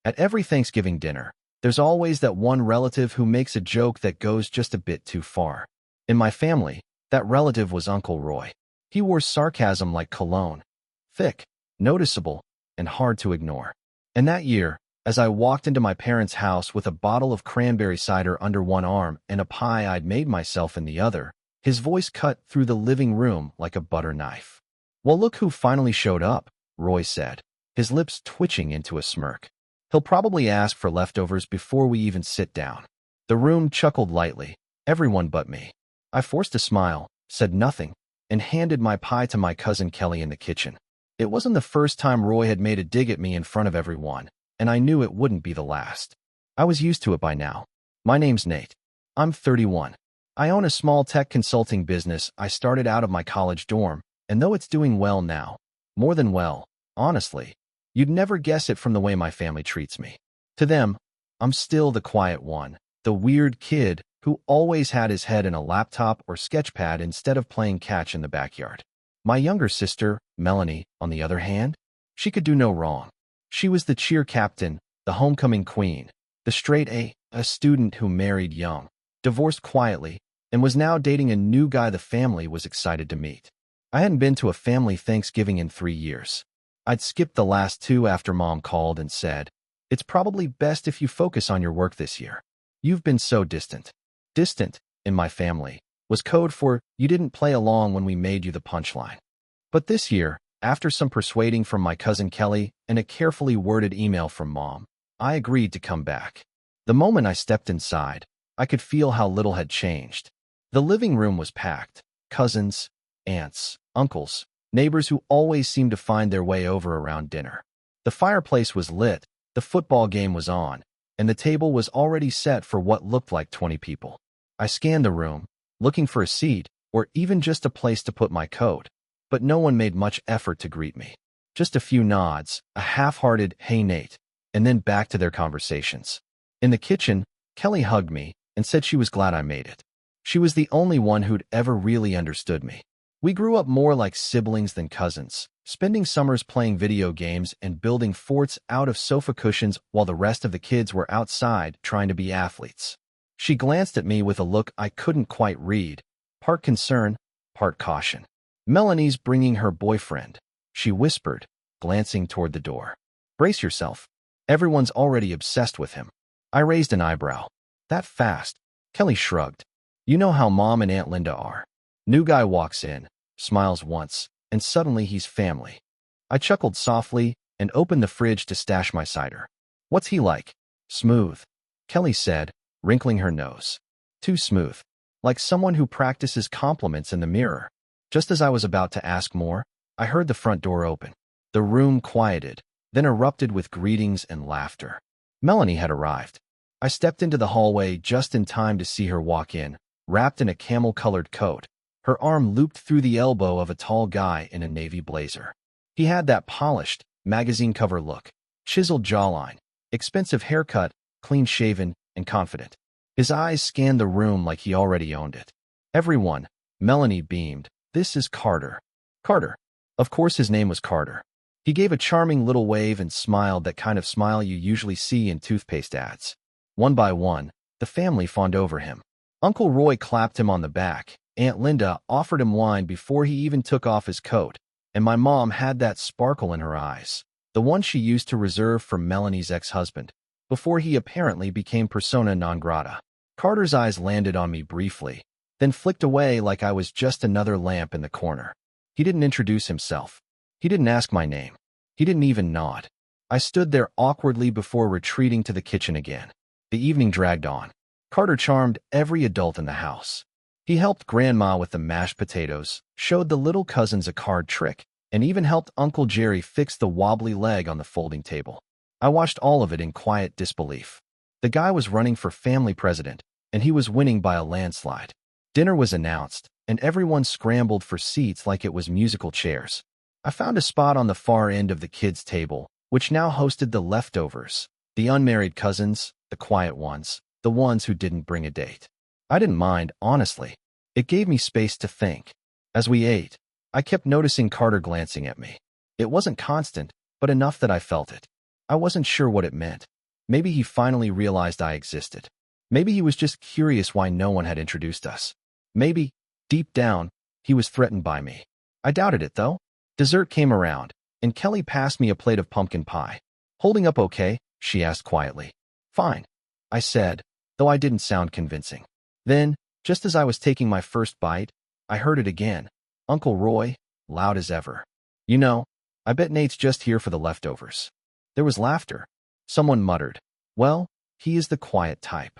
At every Thanksgiving dinner, there's always that one relative who makes a joke that goes just a bit too far. In my family, that relative was Uncle Roy. He wore sarcasm like cologne, thick, noticeable, and hard to ignore. And that year, as I walked into my parents' house with a bottle of cranberry cider under one arm and a pie I'd made myself in the other, his voice cut through the living room like a butter knife. "Well, look who finally showed up," Roy said, his lips twitching into a smirk. "He'll probably ask for leftovers before we even sit down." The room chuckled lightly, everyone but me. I forced a smile, said nothing, and handed my pie to my cousin Kelly in the kitchen. It wasn't the first time Roy had made a dig at me in front of everyone, and I knew it wouldn't be the last. I was used to it by now. "My name's Nate. I'm 31. I own a small tech consulting business I started out of my college dorm, and though it's doing well now, more than well, honestly, you'd never guess it from the way my family treats me. To them, I'm still the quiet one, the weird kid who always had his head in a laptop or sketchpad instead of playing catch in the backyard. My younger sister, Melanie, on the other hand, she could do no wrong. She was the cheer captain, the homecoming queen, the straight A student who married young, divorced quietly, and was now dating a new guy the family was excited to meet. I hadn't been to a family Thanksgiving in 3 years. I'd skipped the last 2 after Mom called and said, "It's probably best if you focus on your work this year. You've been so distant." Distant, in my family, was code for you didn't play along when we made you the punchline. But this year, after some persuading from my cousin Kelly and a carefully worded email from Mom, I agreed to come back. The moment I stepped inside, I could feel how little had changed. The living room was packed. Cousins, aunts, uncles, neighbors who always seemed to find their way over around dinner. The fireplace was lit, the football game was on, and the table was already set for what looked like 20 people. I scanned the room, looking for a seat or even just a place to put my coat, but no one made much effort to greet me. Just a few nods, a half-hearted "Hey Nate," and then back to their conversations. In the kitchen, Kelly hugged me and said she was glad I made it. She was the only one who'd ever really understood me. We grew up more like siblings than cousins, spending summers playing video games and building forts out of sofa cushions while the rest of the kids were outside trying to be athletes. She glanced at me with a look I couldn't quite read, part concern, part caution. "Melanie's bringing her boyfriend," she whispered, glancing toward the door. "Brace yourself. Everyone's already obsessed with him." I raised an eyebrow. "That fast?" Kelly shrugged. "You know how Mom and Aunt Linda are. New guy walks in, smiles once, and suddenly he's family." I chuckled softly and opened the fridge to stash my cider. "What's he like?" "Smooth," Kelly said, wrinkling her nose. "Too smooth. Like someone who practices compliments in the mirror." Just as I was about to ask more, I heard the front door open. The room quieted, then erupted with greetings and laughter. Melanie had arrived. I stepped into the hallway just in time to see her walk in, wrapped in a camel-colored coat, her arm looped through the elbow of a tall guy in a navy blazer. He had that polished, magazine cover look, chiseled jawline, expensive haircut, clean-shaven, and confident. His eyes scanned the room like he already owned it. "Everyone," Melanie beamed, "this is Carter." Carter. Of course his name was Carter. He gave a charming little wave and smiled, that kind of smile you usually see in toothpaste ads. One by one, the family fawned over him. Uncle Roy clapped him on the back, Aunt Linda offered him wine before he even took off his coat, and my mom had that sparkle in her eyes, the one she used to reserve for Melanie's ex-husband, before he apparently became persona non grata. Carter's eyes landed on me briefly, then flicked away like I was just another lamp in the corner. He didn't introduce himself. He didn't ask my name. He didn't even nod. I stood there awkwardly before retreating to the kitchen again. The evening dragged on. Carter charmed every adult in the house. He helped Grandma with the mashed potatoes, showed the little cousins a card trick, and even helped Uncle Jerry fix the wobbly leg on the folding table. I watched all of it in quiet disbelief. The guy was running for family president, and he was winning by a landslide. Dinner was announced, and everyone scrambled for seats like it was musical chairs. I found a spot on the far end of the kids' table, which now hosted the leftovers, the unmarried cousins, the quiet ones, the ones who didn't bring a date. I didn't mind, honestly. It gave me space to think. As we ate, I kept noticing Carter glancing at me. It wasn't constant, but enough that I felt it. I wasn't sure what it meant. Maybe he finally realized I existed. Maybe he was just curious why no one had introduced us. Maybe, deep down, he was threatened by me. I doubted it, though. Dessert came around, and Kelly passed me a plate of pumpkin pie. "Holding up okay?" she asked quietly. "Fine," I said, though I didn't sound convincing. Then, just as I was taking my first bite, I heard it again. Uncle Roy, loud as ever. "You know, I bet Nate's just here for the leftovers." There was laughter. Someone muttered, "Well, he is the quiet type."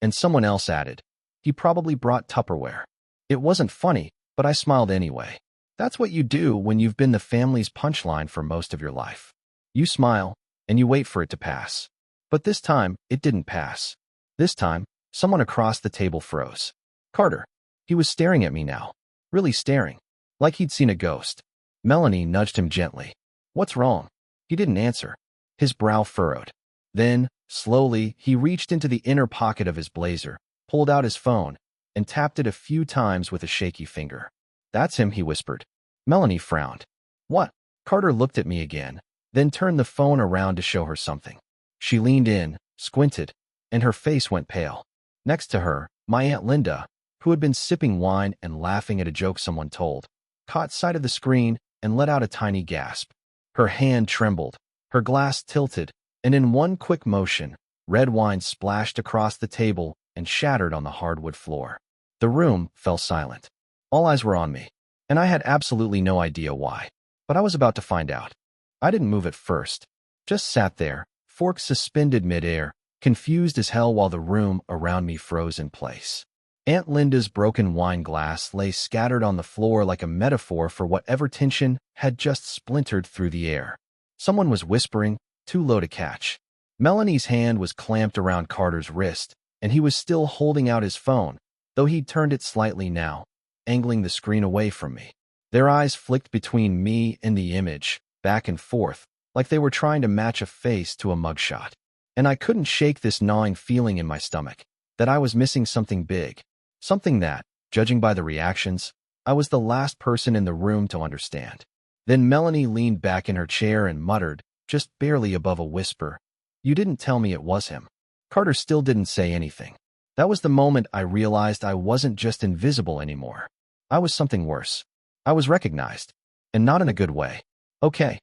And someone else added, "He probably brought Tupperware." It wasn't funny, but I smiled anyway. That's what you do when you've been the family's punchline for most of your life. You smile, and you wait for it to pass. But this time, it didn't pass. This time, someone across the table froze. Carter. He was staring at me now. Really staring. Like he'd seen a ghost. Melanie nudged him gently. "What's wrong?" He didn't answer. His brow furrowed. Then, slowly, he reached into the inner pocket of his blazer, pulled out his phone, and tapped it a few times with a shaky finger. "That's him," he whispered. Melanie frowned. "What?" Carter looked at me again, then turned the phone around to show her something. She leaned in, squinted, and her face went pale. Next to her, my Aunt Linda, who had been sipping wine and laughing at a joke someone told, caught sight of the screen and let out a tiny gasp. Her hand trembled, her glass tilted, and in one quick motion, red wine splashed across the table and shattered on the hardwood floor. The room fell silent. All eyes were on me, and I had absolutely no idea why. But I was about to find out. I didn't move at first, just sat there, fork suspended midair, confused as hell while the room around me froze in place. Aunt Linda's broken wine glass lay scattered on the floor like a metaphor for whatever tension had just splintered through the air. Someone was whispering, too low to catch. Melanie's hand was clamped around Carter's wrist, and he was still holding out his phone, though he'd turned it slightly now, angling the screen away from me. Their eyes flicked between me and the image, back and forth, like they were trying to match a face to a mugshot. And I couldn't shake this gnawing feeling in my stomach, that I was missing something big. Something that, judging by the reactions, I was the last person in the room to understand. Then Melanie leaned back in her chair and muttered, just barely above a whisper, "You didn't tell me it was him." Carter still didn't say anything. That was the moment I realized I wasn't just invisible anymore. I was something worse. I was recognized, and not in a good way. "Okay,"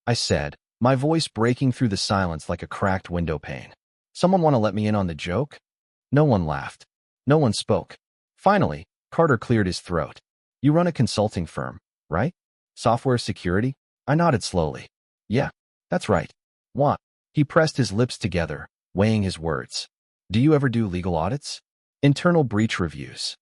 I said, my voice breaking through the silence like a cracked window pane. "Someone want to let me in on the joke?" No one laughed. No one spoke. Finally, Carter cleared his throat. "You run a consulting firm, right? Software security?" I nodded slowly. "Yeah, that's right." "What?" He pressed his lips together, weighing his words. "Do you ever do legal audits? Internal breach reviews?"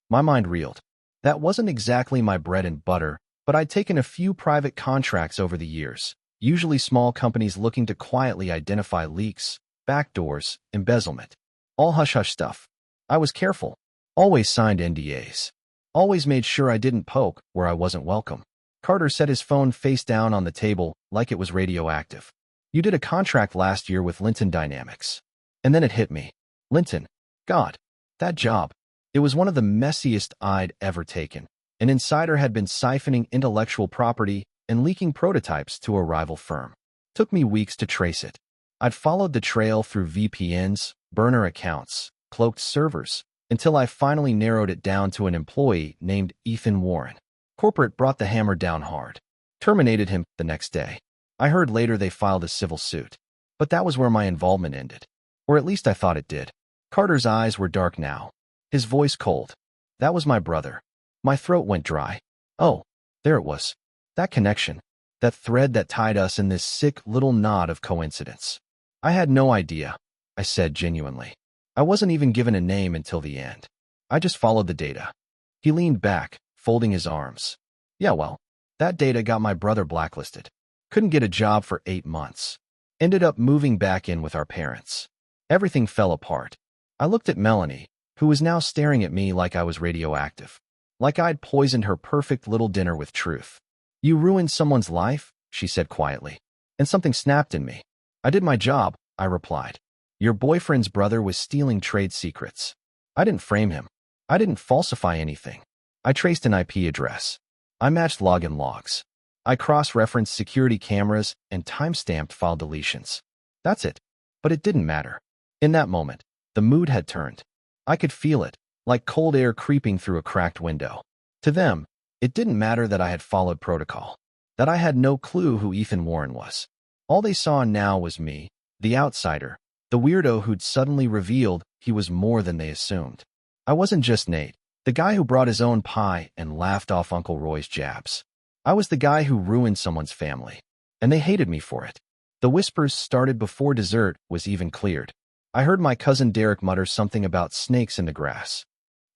My mind reeled. That wasn't exactly my bread and butter, but I'd taken a few private contracts over the years, usually small companies looking to quietly identify leaks, backdoors, embezzlement. All hush-hush stuff. I was careful. Always signed NDAs. Always made sure I didn't poke where I wasn't welcome. Carter set his phone face down on the table like it was radioactive. "You did a contract last year with Linton Dynamics." And then it hit me. Linton. God. That job. It was one of the messiest I'd ever taken. An insider had been siphoning intellectual property and leaking prototypes to a rival firm. Took me weeks to trace it. I'd followed the trail through VPNs, burner accounts, cloaked servers, until I finally narrowed it down to an employee named Ethan Warren. Corporate brought the hammer down hard. Terminated him the next day. I heard later they filed a civil suit. But that was where my involvement ended. Or at least I thought it did. Carter's eyes were dark now. His voice cold. "That was my brother." My throat went dry. Oh, there it was. That connection. That thread that tied us in this sick little knot of coincidence. "I had no idea," I said genuinely. I wasn't even given a name until the end. I just followed the data. He leaned back, folding his arms. "Yeah, well, that data got my brother blacklisted. Couldn't get a job for 8 months. Ended up moving back in with our parents. Everything fell apart." I looked at Melanie, who was now staring at me like I was radioactive. Like I'd poisoned her perfect little dinner with truth. "You ruined someone's life," she said quietly. And something snapped in me. "I did my job," I replied. "Your boyfriend's brother was stealing trade secrets. I didn't frame him. I didn't falsify anything. I traced an IP address. I matched login logs. I cross-referenced security cameras and time-stamped file deletions. That's it. But it didn't matter. In that moment, the mood had turned. I could feel it, like cold air creeping through a cracked window. To them, it didn't matter that I had followed protocol, that I had no clue who Ethan Warren was. All they saw now was me, the outsider, the weirdo who'd suddenly revealed he was more than they assumed. I wasn't just Nate, the guy who brought his own pie and laughed off Uncle Roy's jabs. I was the guy who ruined someone's family, and they hated me for it. The whispers started before dessert was even cleared. I heard my cousin Derek mutter something about snakes in the grass.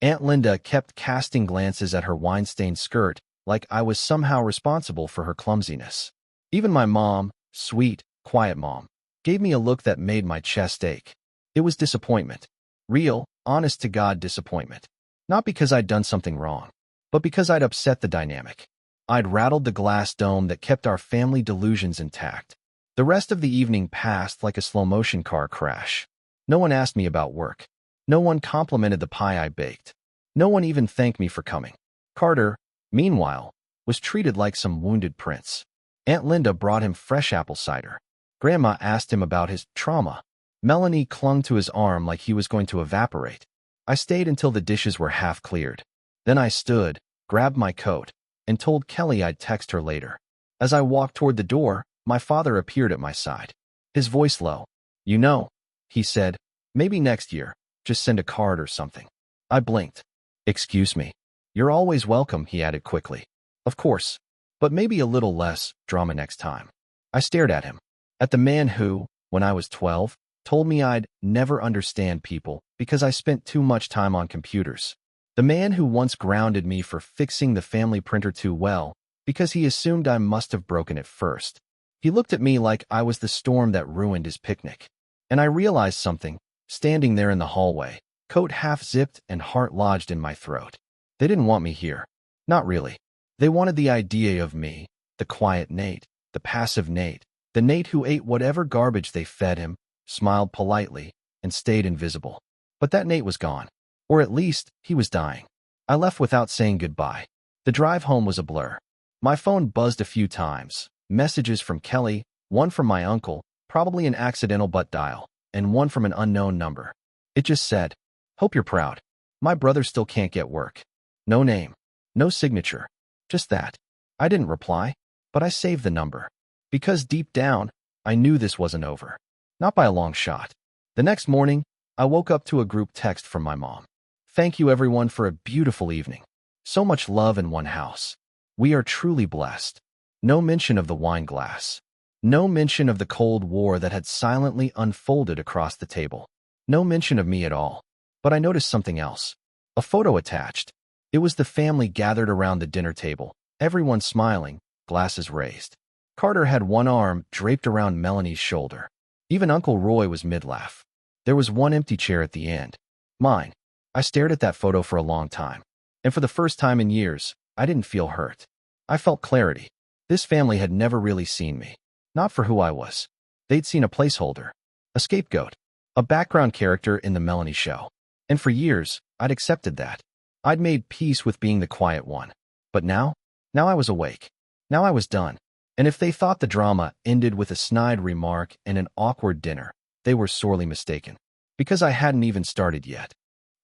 Aunt Linda kept casting glances at her wine-stained skirt like I was somehow responsible for her clumsiness. Even my mom, sweet, quiet mom, gave me a look that made my chest ache. It was disappointment. Real, honest-to-God disappointment. Not because I'd done something wrong, but because I'd upset the dynamic. I'd rattled the glass dome that kept our family delusions intact. The rest of the evening passed like a slow-motion car crash. No one asked me about work. No one complimented the pie I baked. No one even thanked me for coming. Carter, meanwhile, was treated like some wounded prince. Aunt Linda brought him fresh apple cider. Grandma asked him about his trauma. Melanie clung to his arm like he was going to evaporate. I stayed until the dishes were half cleared. Then I stood, grabbed my coat, and told Kelly I'd text her later. As I walked toward the door, my father appeared at my side. His voice low. "You know," he said, "maybe next year, just send a card or something." I blinked. "Excuse me." "You're always welcome," he added quickly. "Of course, but maybe a little less drama next time." I stared at him. At the man who, when I was 12, told me I'd never understand people because I spent too much time on computers. The man who once grounded me for fixing the family printer too well because he assumed I must have broken it first. He looked at me like I was the storm that ruined his picnic. And I realized something, standing there in the hallway, coat half-zipped and heart lodged in my throat. They didn't want me here. Not really. They wanted the idea of me, the quiet Nate, the passive Nate, the Nate who ate whatever garbage they fed him, smiled politely, and stayed invisible. But that Nate was gone. Or at least, he was dying. I left without saying goodbye. The drive home was a blur. My phone buzzed a few times. Messages from Kelly, one from my uncle, probably an accidental butt dial, and one from an unknown number. It just said, "Hope you're proud. My brother still can't get work." No name. No signature. Just that. I didn't reply, but I saved the number. Because deep down, I knew this wasn't over. Not by a long shot. The next morning, I woke up to a group text from my mom. "Thank you everyone for a beautiful evening. So much love in one house. We are truly blessed." No mention of the wine glass. No mention of the Cold War that had silently unfolded across the table. No mention of me at all. But I noticed something else. A photo attached. It was the family gathered around the dinner table, everyone smiling, glasses raised. Carter had one arm draped around Melanie's shoulder. Even Uncle Roy was mid-laugh. There was one empty chair at the end. Mine. I stared at that photo for a long time. And for the first time in years, I didn't feel hurt. I felt clarity. This family had never really seen me. Not for who I was. They'd seen a placeholder. A scapegoat. A background character in the Melanie show. And for years, I'd accepted that. I'd made peace with being the quiet one. But now I was awake. Now I was done. And if they thought the drama ended with a snide remark and an awkward dinner, they were sorely mistaken. Because I hadn't even started yet.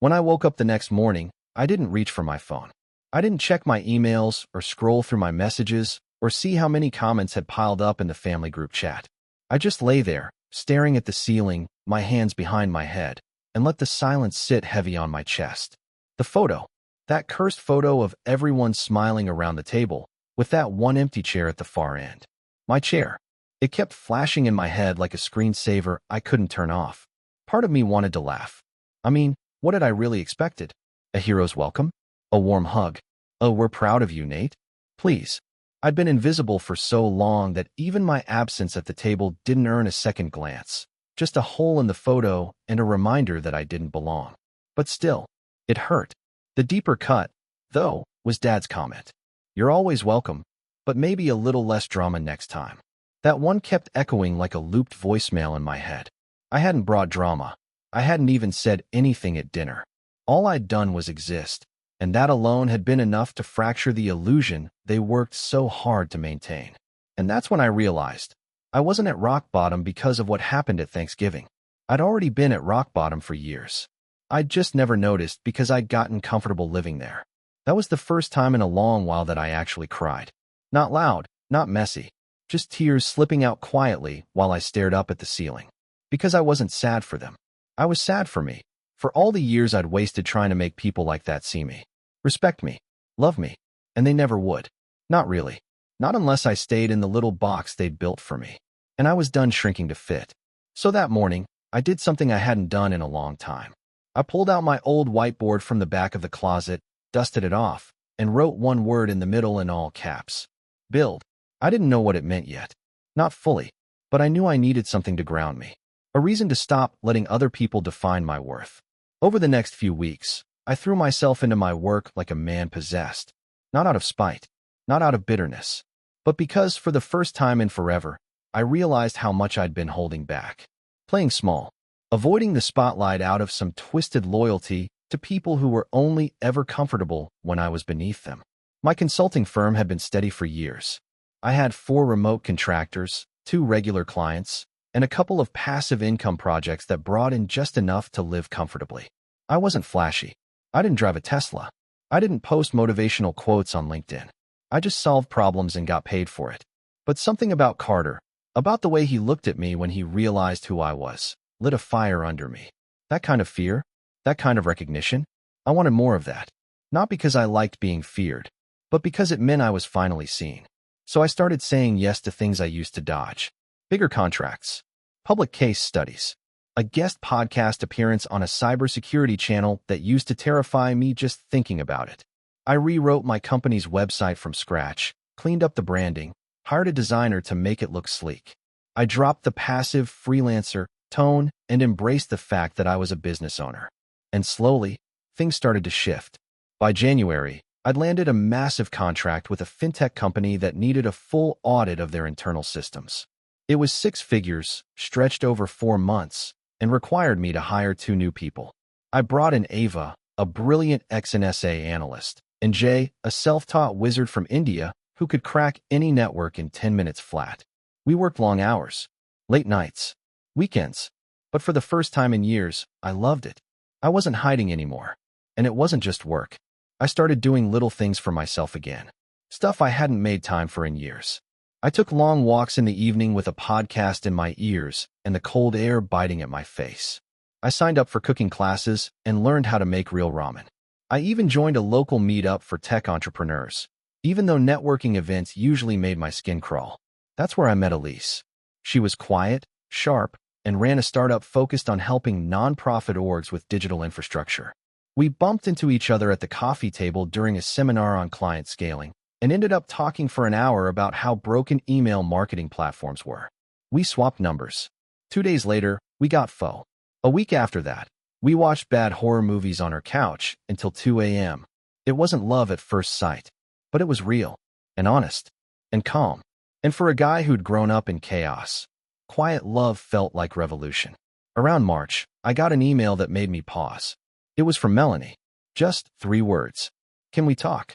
When I woke up the next morning, I didn't reach for my phone. I didn't check my emails or scroll through my messages or see how many comments had piled up in the family group chat. I just lay there, staring at the ceiling, my hands behind my head, and let the silence sit heavy on my chest. The photo. That cursed photo of everyone smiling around the table, with that one empty chair at the far end. My chair. It kept flashing in my head like a screensaver I couldn't turn off. Part of me wanted to laugh. I mean, what had I really expected? A hero's welcome? A warm hug? "Oh, we're proud of you, Nate." Please. I'd been invisible for so long that even my absence at the table didn't earn a second glance. Just a hole in the photo and a reminder that I didn't belong. But still, it hurt. The deeper cut, though, was Dad's comment. "You're always welcome, but maybe a little less drama next time." That one kept echoing like a looped voicemail in my head. I hadn't brought drama. I hadn't even said anything at dinner. All I'd done was exist, and that alone had been enough to fracture the illusion they worked so hard to maintain. And that's when I realized I wasn't at rock bottom because of what happened at Thanksgiving. I'd already been at rock bottom for years. I'd just never noticed because I'd gotten comfortable living there. That was the first time in a long while that I actually cried. Not loud, not messy, just tears slipping out quietly while I stared up at the ceiling. Because I wasn't sad for them. I was sad for me, for all the years I'd wasted trying to make people like that see me, respect me, love me, and they never would. Not really. Not unless I stayed in the little box they'd built for me. And I was done shrinking to fit. So that morning, I did something I hadn't done in a long time. I pulled out my old whiteboard from the back of the closet, dusted it off, and wrote one word in the middle in all caps. Build. I didn't know what it meant yet. Not fully, but I knew I needed something to ground me. A reason to stop letting other people define my worth. Over the next few weeks, I threw myself into my work like a man possessed. Not out of spite, not out of bitterness, but because for the first time in forever, I realized how much I'd been holding back. Playing small, avoiding the spotlight out of some twisted loyalty to people who were only ever comfortable when I was beneath them. My consulting firm had been steady for years. I had 4 remote contractors, 2 regular clients, and a couple of passive income projects that brought in just enough to live comfortably. I wasn't flashy. I didn't drive a Tesla. I didn't post motivational quotes on LinkedIn. I just solved problems and got paid for it. But something about Carter, about the way he looked at me when he realized who I was, lit a fire under me. That kind of fear, that kind of recognition, I wanted more of that. Not because I liked being feared, but because it meant I was finally seen. So I started saying yes to things I used to dodge. Bigger contracts, public case studies, a guest podcast appearance on a cybersecurity channel that used to terrify me just thinking about it. I rewrote my company's website from scratch, cleaned up the branding, hired a designer to make it look sleek. I dropped the passive freelancer tone and embraced the fact that I was a business owner. And slowly, things started to shift. By January, I'd landed a massive contract with a fintech company that needed a full audit of their internal systems. It was 6 figures, stretched over 4 months, and required me to hire 2 new people. I brought in Ava, a brilliant XNSA analyst, and Jay, a self-taught wizard from India who could crack any network in 10 minutes flat. We worked long hours, late nights, weekends, but for the first time in years, I loved it. I wasn't hiding anymore, and it wasn't just work. I started doing little things for myself again, stuff I hadn't made time for in years. I took long walks in the evening with a podcast in my ears and the cold air biting at my face. I signed up for cooking classes and learned how to make real ramen. I even joined a local meetup for tech entrepreneurs, even though networking events usually made my skin crawl. That's where I met Elise. She was quiet, sharp, and ran a startup focused on helping nonprofit orgs with digital infrastructure. We bumped into each other at the coffee table during a seminar on client scaling and ended up talking for an hour about how broken email marketing platforms were. We swapped numbers. 2 days later, we got pho. A week after that, we watched bad horror movies on her couch until 2 a.m. It wasn't love at first sight, but it was real and honest and calm. And for a guy who'd grown up in chaos, quiet love felt like revolution. Around March, I got an email that made me pause. It was from Melanie. Just 3 words. Can we talk?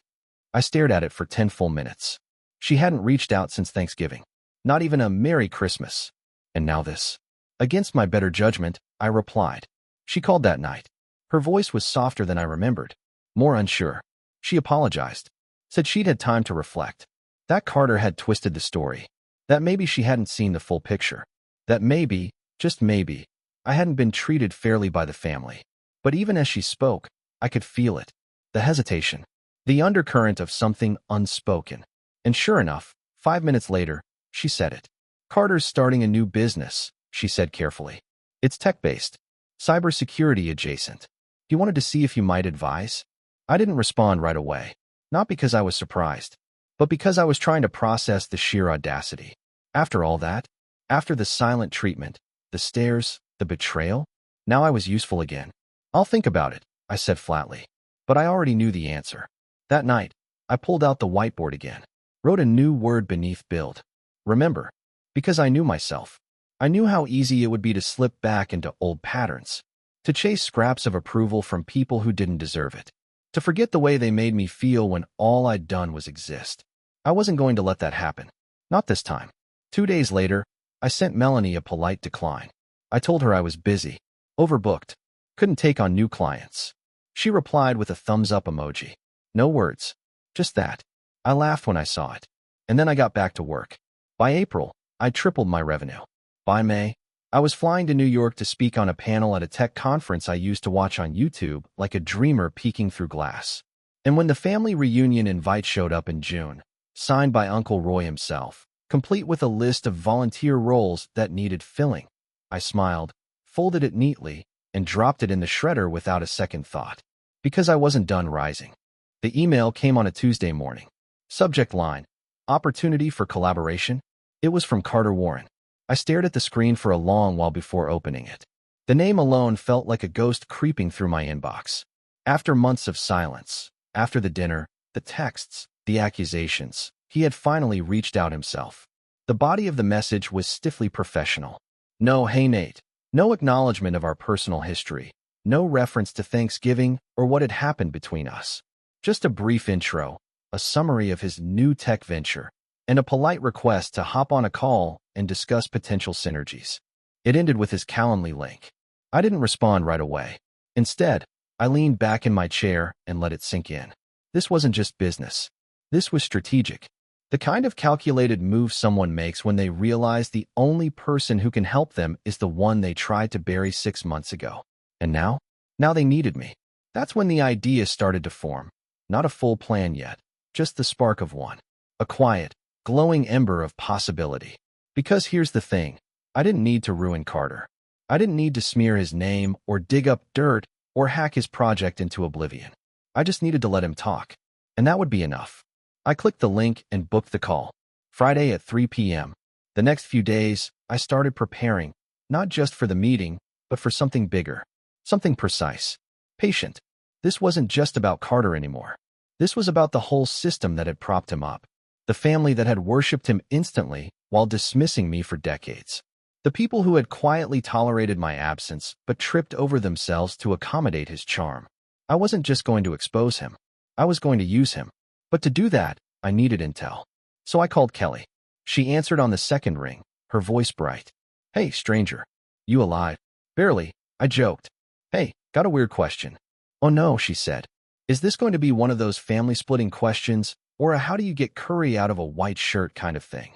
I stared at it for 10 full minutes. She hadn't reached out since Thanksgiving. Not even a Merry Christmas. And now this. Against my better judgment, I replied. She called that night. Her voice was softer than I remembered. More unsure. She apologized. Said she'd had time to reflect. That Carter had twisted the story. That maybe she hadn't seen the full picture. That maybe, just maybe, I hadn't been treated fairly by the family. But even as she spoke, I could feel it. The hesitation. The undercurrent of something unspoken. And sure enough, 5 minutes later, she said it. Carter's starting a new business, she said carefully. It's tech-based, cybersecurity adjacent. He wanted to see if you might advise. I didn't respond right away. Not because I was surprised, but because I was trying to process the sheer audacity. After all that, after the silent treatment, the stares, the betrayal, now I was useful again. I'll think about it, I said flatly. But I already knew the answer. That night, I pulled out the whiteboard again, wrote a new word beneath build. Remember, because I knew myself. I knew how easy it would be to slip back into old patterns, to chase scraps of approval from people who didn't deserve it, to forget the way they made me feel when all I'd done was exist. I wasn't going to let that happen. Not this time. 2 days later, I sent Melanie a polite decline. I told her I was busy, overbooked, couldn't take on new clients. She replied with a thumbs-up emoji. No words, just that. I laughed when I saw it. And then I got back to work. By April, I tripled my revenue. By May, I was flying to New York to speak on a panel at a tech conference I used to watch on YouTube like a dreamer peeking through glass. And when the family reunion invite showed up in June, signed by Uncle Roy himself, complete with a list of volunteer roles that needed filling, I smiled, folded it neatly, and dropped it in the shredder without a second thought. Because I wasn't done rising. The email came on a Tuesday morning. Subject line, opportunity for collaboration. It was from Carter Warren. I stared at the screen for a long while before opening it. The name alone felt like a ghost creeping through my inbox. After months of silence, after the dinner, the texts, the accusations, he had finally reached out himself. The body of the message was stiffly professional. No, hey Nate. No acknowledgement of our personal history. No reference to Thanksgiving or what had happened between us. Just a brief intro, a summary of his new tech venture, and a polite request to hop on a call and discuss potential synergies. It ended with his Calendly link. I didn't respond right away. Instead, I leaned back in my chair and let it sink in. This wasn't just business. This was strategic. The kind of calculated move someone makes when they realize the only person who can help them is the one they tried to bury 6 months ago. And now? Now they needed me. That's when the idea started to form. Not a full plan yet, just the spark of one. A quiet, glowing ember of possibility. Because here's the thing, I didn't need to ruin Carter. I didn't need to smear his name or dig up dirt or hack his project into oblivion. I just needed to let him talk. And that would be enough. I clicked the link and booked the call. Friday at 3 p.m. The next few days, I started preparing, not just for the meeting, but for something bigger. Something precise. Patient. This wasn't just about Carter anymore. This was about the whole system that had propped him up. The family that had worshipped him instantly while dismissing me for decades. The people who had quietly tolerated my absence but tripped over themselves to accommodate his charm. I wasn't just going to expose him. I was going to use him. But to do that, I needed intel. So I called Kelly. She answered on the second ring, her voice bright. Hey, stranger. You alive? Barely, I joked. Hey, got a weird question. Oh no, she said. Is this going to be one of those family-splitting questions, or a how do you get curry out of a white shirt kind of thing?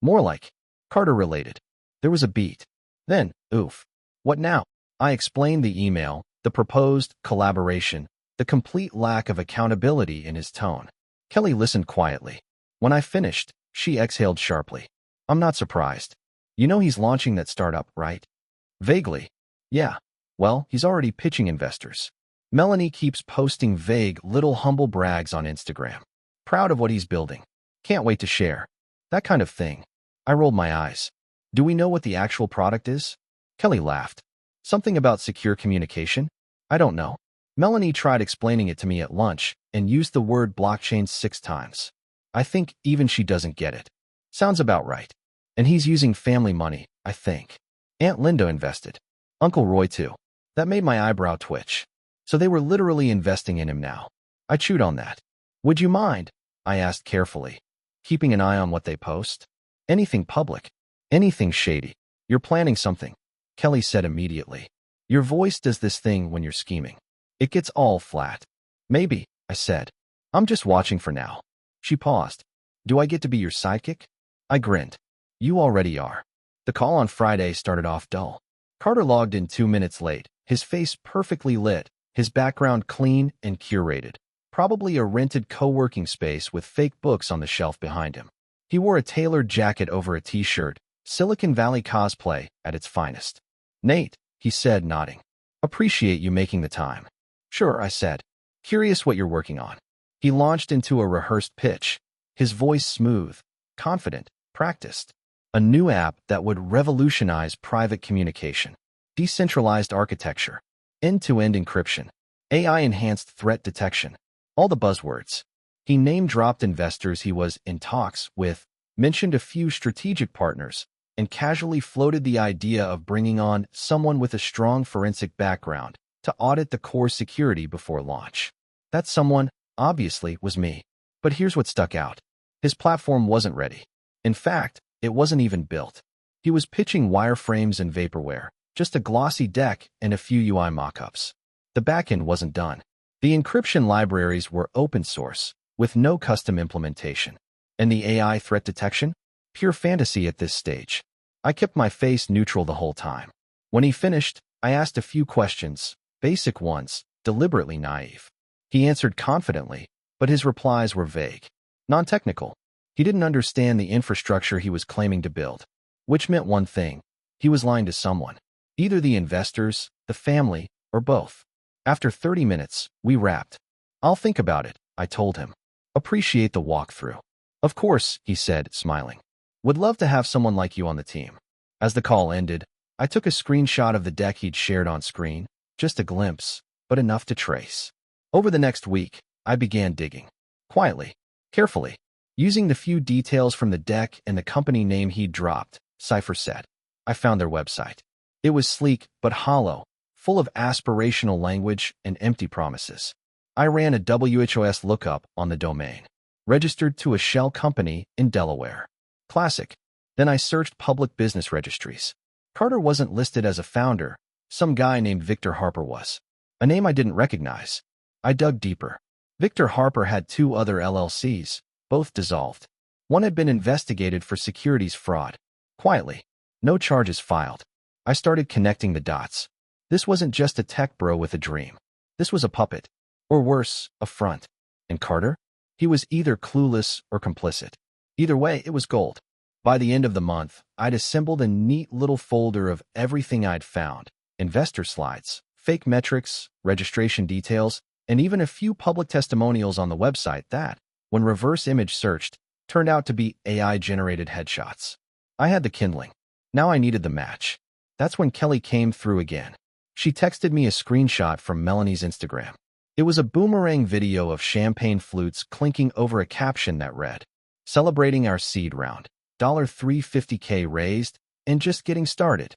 More like, Carter-related. There was a beat. Then, oof. What now? I explained the email, the proposed collaboration, the complete lack of accountability in his tone. Kelly listened quietly. When I finished, she exhaled sharply. I'm not surprised. You know he's launching that startup, right? Vaguely. Yeah. Well, he's already pitching investors. Melanie keeps posting vague, little humble brags on Instagram. Proud of what he's building. Can't wait to share. That kind of thing. I rolled my eyes. Do we know what the actual product is? Kelly laughed. Something about secure communication? I don't know. Melanie tried explaining it to me at lunch and used the word blockchain 6 times. I think even she doesn't get it. Sounds about right. And he's using family money, I think. Aunt Linda invested. Uncle Roy too. That made my eyebrow twitch. So they were literally investing in him now. I chewed on that. Would you mind? I asked carefully. Keeping an eye on what they post? Anything public. Anything shady. You're planning something. Kelly said immediately. Your voice does this thing when you're scheming. It gets all flat. Maybe, I said. I'm just watching for now. She paused. Do I get to be your sidekick? I grinned. You already are. The call on Friday started off dull. Carter logged in 2 minutes late, his face perfectly lit, his background clean and curated. Probably a rented co-working space with fake books on the shelf behind him. He wore a tailored jacket over a t-shirt, Silicon Valley cosplay at its finest. Nate, he said, nodding. Appreciate you making the time. Sure, I said. Curious what you're working on. He launched into a rehearsed pitch, his voice smooth, confident, practiced. A new app that would revolutionize private communication, decentralized architecture, end-to-end encryption, AI-enhanced threat detection, all the buzzwords. He name-dropped investors he was in talks with, mentioned a few strategic partners, and casually floated the idea of bringing on someone with a strong forensic background to audit the core security before launch. That someone, obviously, was me. But here's what stuck out. His platform wasn't ready. In fact, it wasn't even built. He was pitching wireframes and vaporware, just a glossy deck and a few UI mockups. The backend wasn't done. The encryption libraries were open source, with no custom implementation. And the AI threat detection? Pure fantasy at this stage. I kept my face neutral the whole time. When he finished, I asked a few questions, basic ones, deliberately naive. He answered confidently, but his replies were vague, non-technical. He didn't understand the infrastructure he was claiming to build, which meant one thing: he was lying to someone, either the investors, the family, or both. After 30 minutes, we wrapped. "I'll think about it," I told him. "Appreciate the walkthrough." "Of course," he said, smiling. "Would love to have someone like you on the team." As the call ended, I took a screenshot of the deck he'd shared on screen, just a glimpse, but enough to trace. Over the next week, I began digging. Quietly, carefully, using the few details from the deck and the company name he'd dropped, CypherSet. I found their website. It was sleek but hollow, full of aspirational language and empty promises. I ran a WHOS lookup on the domain, registered to a shell company in Delaware. Classic. Then I searched public business registries. Carter wasn't listed as a founder. Some guy named Victor Harper was. A name I didn't recognize. I dug deeper. Victor Harper had 2 other LLCs, both dissolved. One had been investigated for securities fraud. Quietly. No charges filed. I started connecting the dots. This wasn't just a tech bro with a dream. This was a puppet. Or worse, a front. And Carter? He was either clueless or complicit. Either way, it was gold. By the end of the month, I'd assembled a neat little folder of everything I'd found: investor slides, fake metrics, registration details, and even a few public testimonials on the website that, when reverse image searched, turned out to be AI-generated headshots. I had the kindling. Now I needed the match. That's when Kelly came through again. She texted me a screenshot from Melanie's Instagram. It was a boomerang video of champagne flutes clinking over a caption that read, "Celebrating our seed round. $350K raised, and just getting started."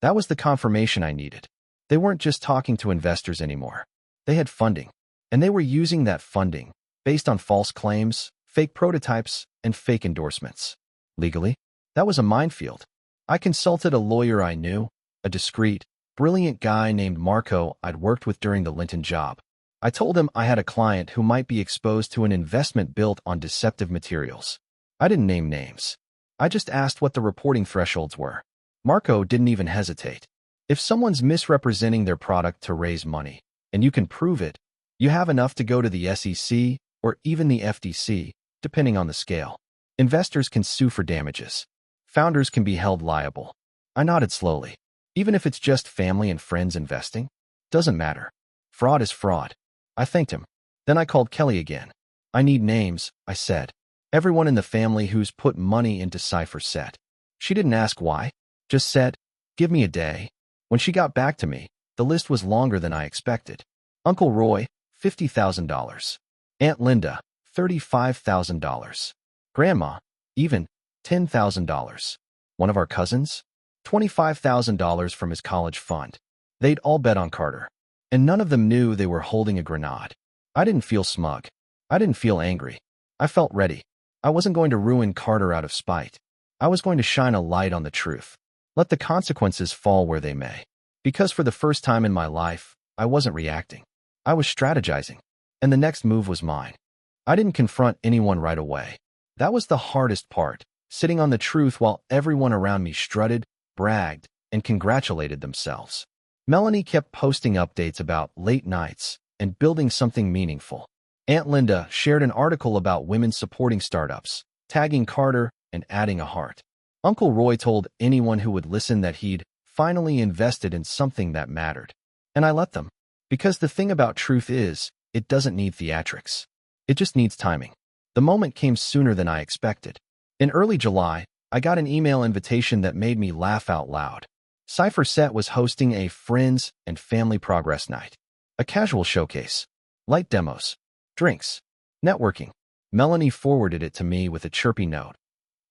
That was the confirmation I needed. They weren't just talking to investors anymore. They had funding, and they were using that funding, based on false claims, fake prototypes, and fake endorsements. Legally, that was a minefield. I consulted a lawyer I knew, a discreet, brilliant guy named Marco I'd worked with during the Linton job. I told him I had a client who might be exposed to an investment built on deceptive materials. I didn't name names. I just asked what the reporting thresholds were. Marco didn't even hesitate. If someone's misrepresenting their product to raise money, and you can prove it, you have enough to go to the SEC or even the FTC, depending on the scale. Investors can sue for damages. Founders can be held liable. I nodded slowly. Even if it's just family and friends investing, doesn't matter. Fraud is fraud. I thanked him. Then I called Kelly again. "I need names," I said. "Everyone in the family who's put money into CypherSet." She didn't ask why, just said, "Give me a day." When she got back to me, the list was longer than I expected. Uncle Roy, $50,000. Aunt Linda, $35,000. Grandma, even $10,000. One of our cousins, $25,000 from his college fund. They'd all bet on Carter, and none of them knew they were holding a grenade. I didn't feel smug. I didn't feel angry. I felt ready. I wasn't going to ruin Carter out of spite. I was going to shine a light on the truth. Let the consequences fall where they may. Because for the first time in my life, I wasn't reacting. I was strategizing. And the next move was mine. I didn't confront anyone right away. That was the hardest part, sitting on the truth while everyone around me strutted, bragged, and congratulated themselves. Melanie kept posting updates about late nights and building something meaningful. Aunt Linda shared an article about women supporting startups, tagging Carter and adding a heart. Uncle Roy told anyone who would listen that he'd finally invested in something that mattered. And I let them. Because the thing about truth is, it doesn't need theatrics. It just needs timing. The moment came sooner than I expected. In early July, I got an email invitation that made me laugh out loud. CypherSet was hosting a friends and family progress night. A casual showcase. Light demos. Drinks. Networking. Melanie forwarded it to me with a chirpy note.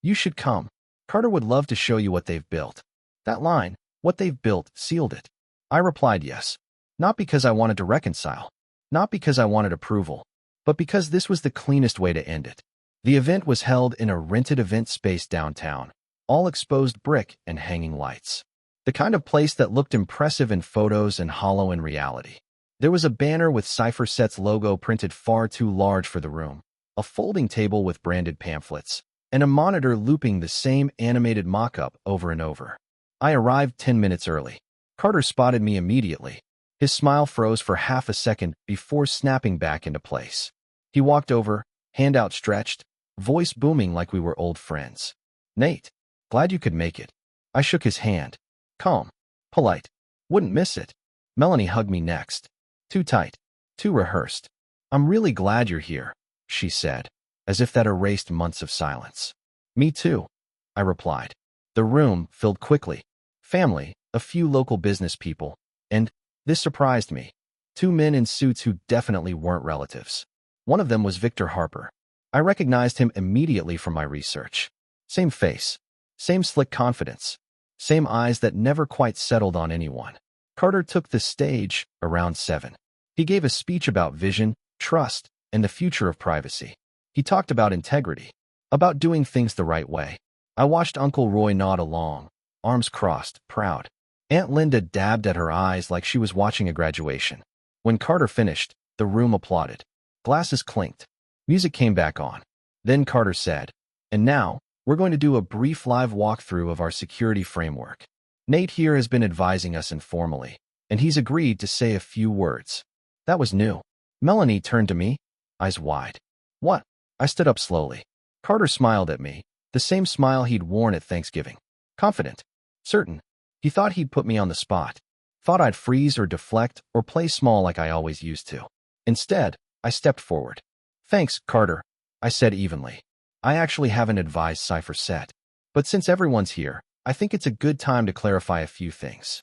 "You should come. Carter would love to show you what they've built." That line, "what they've built," sealed it. I replied yes. Not because I wanted to reconcile. Not because I wanted approval. But because this was the cleanest way to end it. The event was held in a rented event space downtown. all exposed brick and hanging lights. The kind of place that looked impressive in photos and hollow in reality. There was a banner with CypherSet's logo printed far too large for the room, a folding table with branded pamphlets, and a monitor looping the same animated mock-up over and over. I arrived 10 minutes early. Carter spotted me immediately. His smile froze for half a second before snapping back into place. He walked over, hand outstretched, voice booming like we were old friends. "Nate, glad you could make it." I shook his hand. Calm, polite, wouldn't miss it. Melanie hugged me next. Too tight, too rehearsed. "I'm really glad you're here," she said, as if that erased months of silence. "Me too," I replied. The room filled quickly. Family, a few local business people, and, this surprised me, 2 men in suits who definitely weren't relatives. One of them was Victor Harper. I recognized him immediately from my research. Same face, same slick confidence, same eyes that never quite settled on anyone. Carter took the stage around 7. He gave a speech about vision, trust, and the future of privacy. He talked about integrity, about doing things the right way. I watched Uncle Roy nod along, arms crossed, proud. Aunt Linda dabbed at her eyes like she was watching a graduation. When Carter finished, the room applauded. Glasses clinked. Music came back on. Then Carter said, "And now, we're going to do a brief live walkthrough of our security framework. Nate here has been advising us informally, and he's agreed to say a few words." That was new. Melanie turned to me, eyes wide. "What?" I stood up slowly. Carter smiled at me, the same smile he'd worn at Thanksgiving. Confident. Certain. He thought he'd put me on the spot. Thought I'd freeze or deflect or play small like I always used to. Instead, I stepped forward. "Thanks, Carter," I said evenly. "I actually haven't advised CypherSet. But since everyone's here, I think it's a good time to clarify a few things."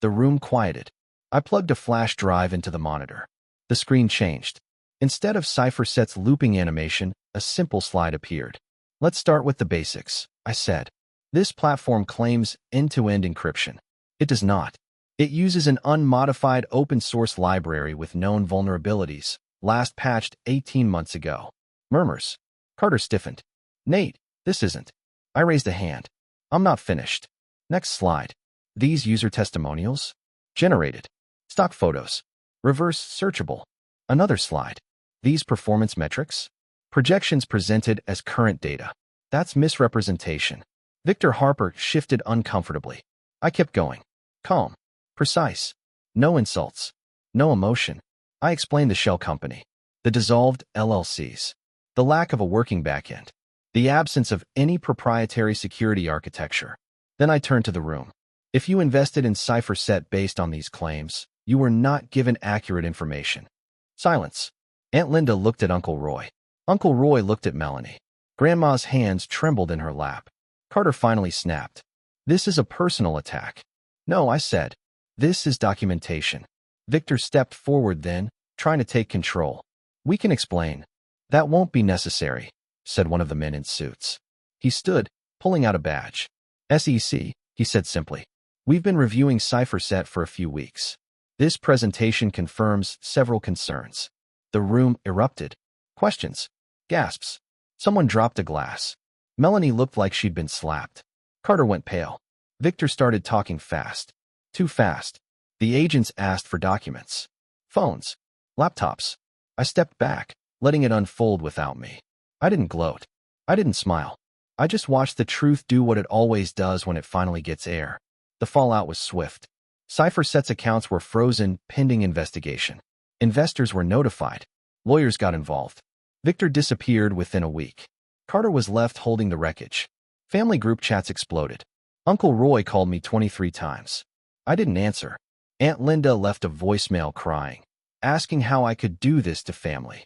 The room quieted. I plugged a flash drive into the monitor. The screen changed. Instead of CypherSet's looping animation, a simple slide appeared. "Let's start with the basics," I said. "This platform claims end-to-end encryption. It does not. It uses an unmodified open-source library with known vulnerabilities, last patched 18 months ago." Murmurs. Carter stiffened. "Nate, this isn't." I raised a hand. "I'm not finished." Next slide. "These user testimonials? Generated. Stock photos. Reverse searchable." Another slide. "These performance metrics? Projections presented as current data. That's misrepresentation." Victor Harper shifted uncomfortably. I kept going. Calm. Precise. No insults. No emotion. I explained the shell company. The dissolved LLCs. The lack of a working backend. The absence of any proprietary security architecture. Then I turned to the room. If you invested in CypherSet based on these claims, you were not given accurate information. Silence. Aunt Linda looked at Uncle Roy. Uncle Roy looked at Melanie. Grandma's hands trembled in her lap. Carter finally snapped. "This is a personal attack." "No," I said. "This is documentation." Victor stepped forward then, trying to take control. "We can explain." "That won't be necessary," said one of the men in suits. He stood, pulling out a badge. "SEC," he said simply. "We've been reviewing CypherSet for a few weeks. This presentation confirms several concerns." The room erupted. Questions. Gasps. Someone dropped a glass. Melanie looked like she'd been slapped. Carter went pale. Victor started talking fast. Too fast. The agents asked for documents. Phones. Laptops. I stepped back, letting it unfold without me. I didn't gloat. I didn't smile. I just watched the truth do what it always does when it finally gets air. The fallout was swift. CypherSet's accounts were frozen, pending investigation. Investors were notified. Lawyers got involved. Victor disappeared within a week. Carter was left holding the wreckage. Family group chats exploded. Uncle Roy called me 23 times. I didn't answer. Aunt Linda left a voicemail crying, asking how I could do this to family.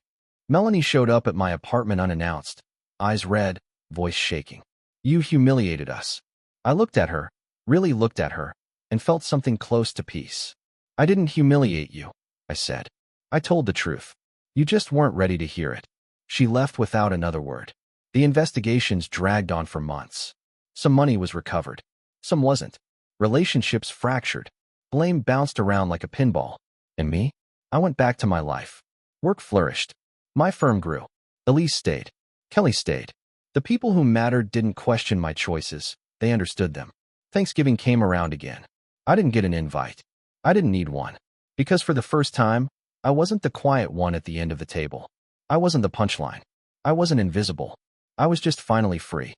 Melanie showed up at my apartment unannounced, eyes red, voice shaking. "You humiliated us." I looked at her, really looked at her, and felt something close to peace. "I didn't humiliate you," I said. "I told the truth. You just weren't ready to hear it." She left without another word. The investigations dragged on for months. Some money was recovered. Some wasn't. Relationships fractured. Blame bounced around like a pinball. And me? I went back to my life. Work flourished. My firm grew. Elise stayed. Kelly stayed. The people who mattered didn't question my choices. They understood them. Thanksgiving came around again. I didn't get an invite. I didn't need one. Because for the first time, I wasn't the quiet one at the end of the table. I wasn't the punchline. I wasn't invisible. I was just finally free.